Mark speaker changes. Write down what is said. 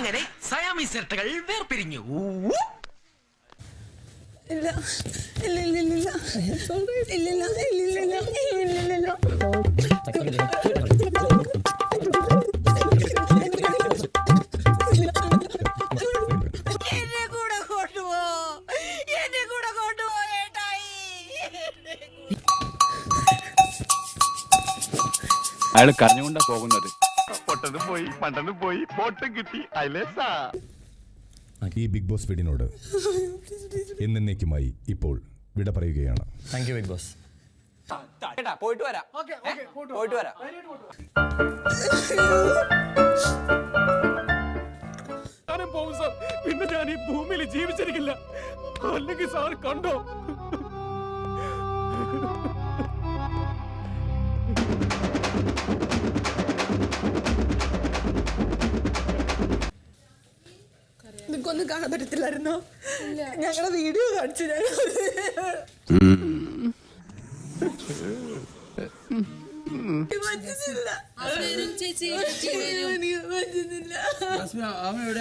Speaker 1: അങ്ങനെ സയാമീസ് ഇരട്ടകൾ വേർപിരിഞ്ഞു.
Speaker 2: അയാൾ കരഞ്ഞുകൊണ്ടാ പോകുന്നത്.
Speaker 3: പൊട്ടനും പോയി പണ്ടനും പോയി പോട്ടും കിട്ടി.
Speaker 4: ഈ ബിഗ് ബോസ് വീടിനോട് എന്നേക്കുമായി ഇപ്പോൾ വിട പറയുകയാണ്.
Speaker 5: Thank you Bigg Boss. പോയിട്ട് വരാം. പോയിട്ട് വരാം.
Speaker 6: പിന്നെ ഞാൻ ഈ ഭൂമിയിൽ ജീവിച്ചിരിക്കില്ല. അല്ലെങ്കിൽ സാർ കണ്ടോ,
Speaker 7: നിനക്കൊന്നും കാണാൻ പറ്റത്തില്ലായിരുന്നോ? ഞങ്ങളുടെ വീഡിയോ കാണിച്ചു.
Speaker 6: അവൻ എവിടെ